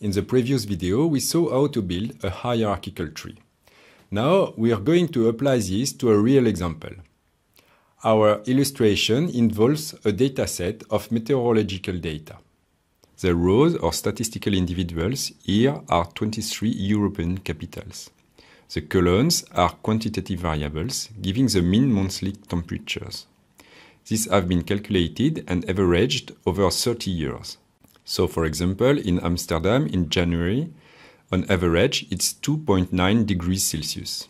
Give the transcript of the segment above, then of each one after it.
In the previous video, we saw how to build a hierarchical tree. Now, we are going to apply this to a real example. Our illustration involves a dataset of meteorological data. The rows or statistical individuals here are 23 European capitals. The columns are quantitative variables, giving the mean monthly temperatures. These have been calculated and averaged over 30 years. So, for example, in Amsterdam in January, on average, it's 2.9 degrees Celsius.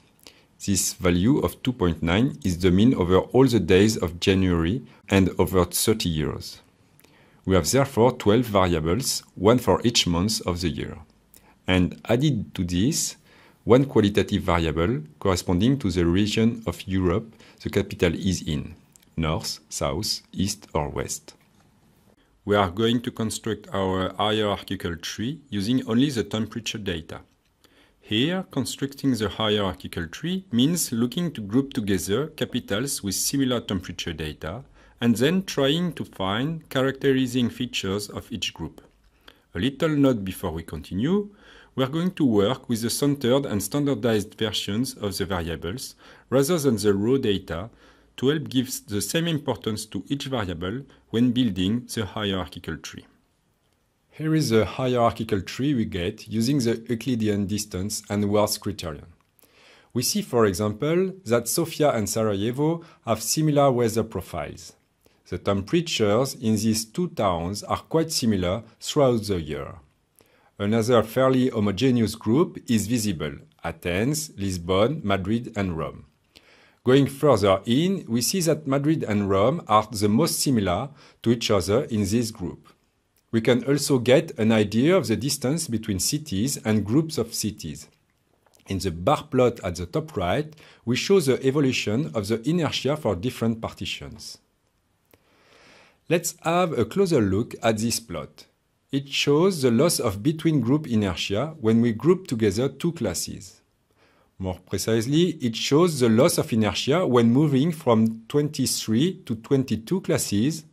This value of 2.9 is the mean over all the days of January and over 30 years. We have therefore 12 variables, one for each month of the year. And added to this, one qualitative variable corresponding to the region of Europe the capital is in, north, south, east or west. We are going to construct our hierarchical tree using only the temperature data. Here, constructing the hierarchical tree means looking to group together capitals with similar temperature data and then trying to find characterizing features of each group. A little note before we continue, we are going to work with the centered and standardized versions of the variables rather than the raw data to help give the same importance to each variable when building the hierarchical tree. Here is the hierarchical tree we get using the Euclidean distance and worth criterion. We see, for example, that Sofia and Sarajevo have similar weather profiles. The temperatures in these two towns are quite similar throughout the year. Another fairly homogeneous group is visible: Athens, Lisbon, Madrid and Rome. Going further in, we see that Madrid and Rome are the most similar to each other in this group. We can also get an idea of the distance between cities and groups of cities. In the bar plot at the top right, we show the evolution of the inertia for different partitions. Let's have a closer look at this plot. It shows the loss of between-group inertia when we group together two classes. More precisely, it shows the loss of inertia when moving from 23 to 22 classes,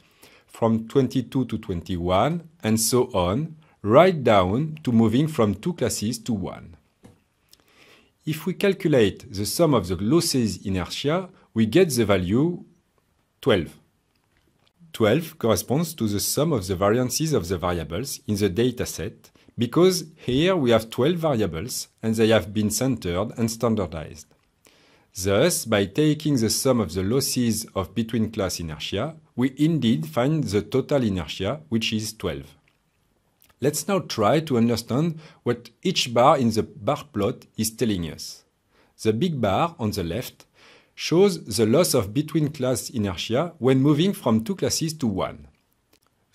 from 22 to 21, and so on, right down to moving from two classes to one. If we calculate the sum of the losses inertia, we get the value 12. 12 corresponds to the sum of the variances of the variables in the dataset, because here we have 12 variables and they have been centered and standardized. Thus, by taking the sum of the losses of between-class inertia, we indeed find the total inertia, which is 12. Let's now try to understand what each bar in the bar plot is telling us. The big bar on the left shows the loss of between-class inertia when moving from two classes to one.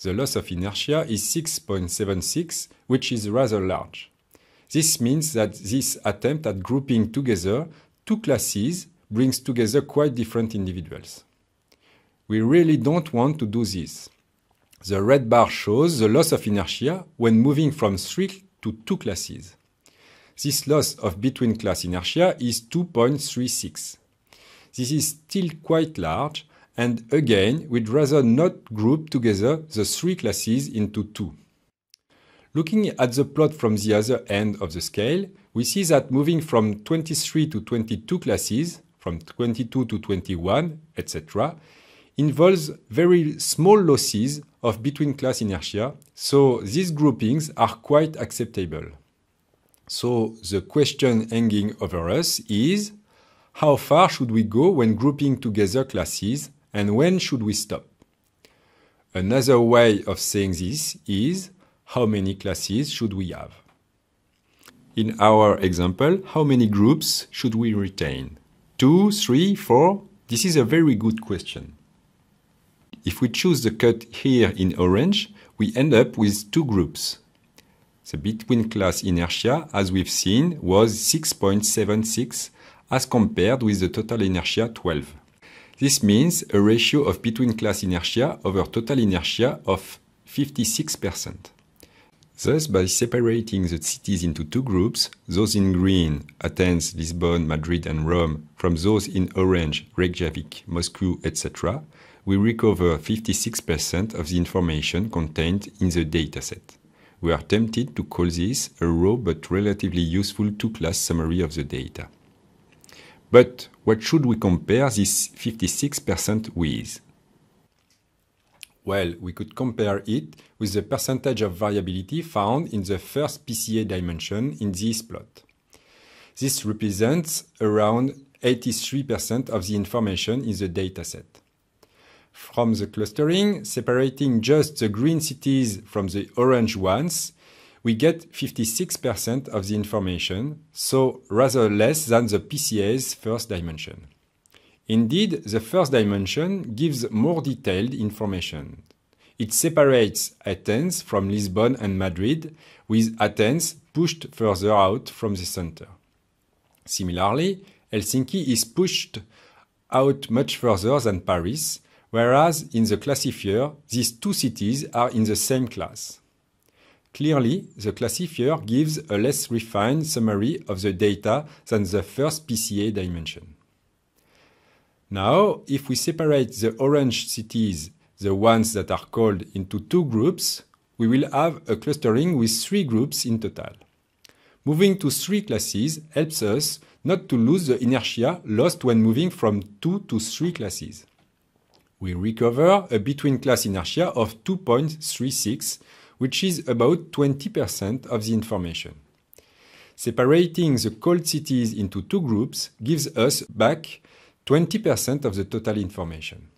The loss of inertia is 6.76, which is rather large. This means that this attempt at grouping together two classes brings together quite different individuals. We really don't want to do this. The red bar shows the loss of inertia when moving from 3 to 2 classes. This loss of between-class inertia is 2.36. This is still quite large, and again, we'd rather not group together the three classes into two. Looking at the plot from the other end of the scale, we see that moving from 23 to 22 classes, from 22 to 21, etc., involves very small losses of between-class inertia, so these groupings are quite acceptable. So the question hanging over us is, how far should we go when grouping together classes, and when should we stop? Another way of saying this is, how many classes should we have? In our example, how many groups should we retain? 2, 3, 4? This is a very good question. If we choose the cut here in orange, we end up with two groups. The between-class inertia, as we've seen, was 6.76 as compared with the total inertia 12. This means a ratio of between-class inertia over total inertia of 56%. Thus, by separating the cities into two groups, those in green, Athens, Lisbon, Madrid and Rome, from those in orange, Reykjavik, Moscow, etc., we recover 56% of the information contained in the dataset. We are tempted to call this a raw but relatively useful two-class summary of the data. But what should we compare this 56% with? Well, we could compare it with the percentage of variability found in the first PCA dimension in this plot. This represents around 83% of the information in the dataset. From the clustering, separating just the green cities from the orange ones, we get 56% of the information, so rather less than the PCA's first dimension. Indeed, the first dimension gives more detailed information. It separates Athens from Lisbon and Madrid, with Athens pushed further out from the center. Similarly, Helsinki is pushed out much further than Paris, whereas in the classifier, these two cities are in the same class. Clearly, the classifier gives a less refined summary of the data than the first PCA dimension. Now, if we separate the orange cities, the ones that are called, into two groups, we will have a clustering with three groups in total. Moving to three classes helps us not to lose the inertia lost when moving from 2 to 3 classes. We recover a between-class inertia of 2.36, which is about 20% of the information. Separating the cold cities into two groups gives us back 20% of the total information.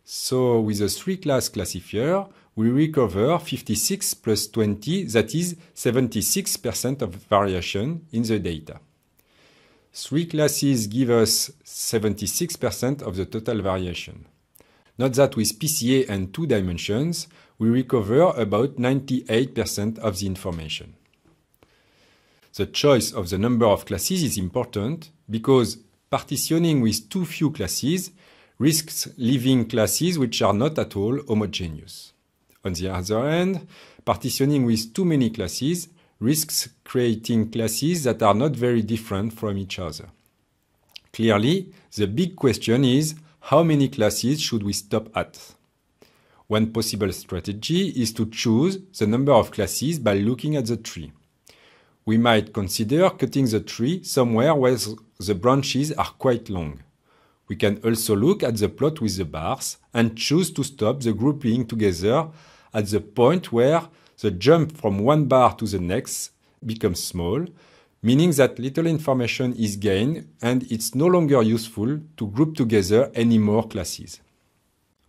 So with a three-class classifier, we recover 56 plus 20, that is 76% of variation in the data. Three classes give us 76% of the total variation. Note that with PCA and two dimensions, we recover about 98% of the information. The choice of the number of classes is important because partitioning with too few classes risks leaving classes which are not at all homogeneous. On the other hand, partitioning with too many classes risks creating classes that are not very different from each other. Clearly, the big question is, how many classes should we stop at? One possible strategy is to choose the number of classes by looking at the tree. We might consider cutting the tree somewhere where the branches are quite long. We can also look at the plot with the bars and choose to stop the grouping together at the point where the jump from one bar to the next becomes small, meaning that little information is gained and it's no longer useful to group together any more classes.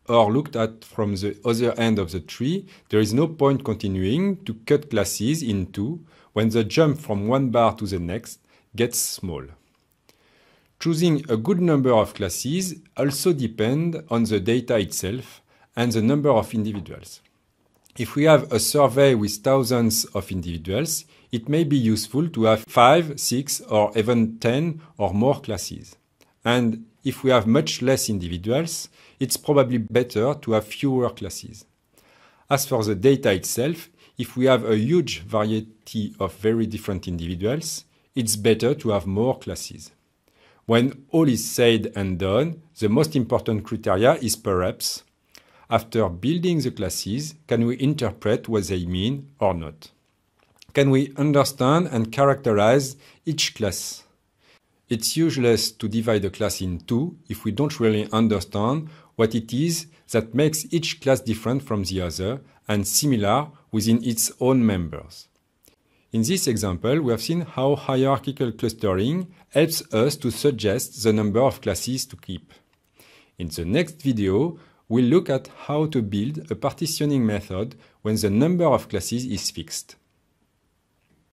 Or looked at from the other end of the tree, there is no point continuing to cut classes in two when the jump from one bar to the next gets small. Choosing a good number of classes also depends on the data itself and the number of individuals. If we have a survey with thousands of individuals, it may be useful to have 5, 6, or even 10 or more classes. And if we have much less individuals, it's probably better to have fewer classes. As for the data itself, if we have a huge variety of very different individuals, it's better to have more classes. When all is said and done, the most important criteria is perhaps, after building the classes, can we interpret what they mean or not? Can we understand and characterize each class? It's useless to divide a class in two if we don't really understand what it is that makes each class different from the other and similar within its own members. In this example, we have seen how hierarchical clustering helps us to suggest the number of classes to keep. In the next video, we'll look at how to build a partitioning method when the number of classes is fixed.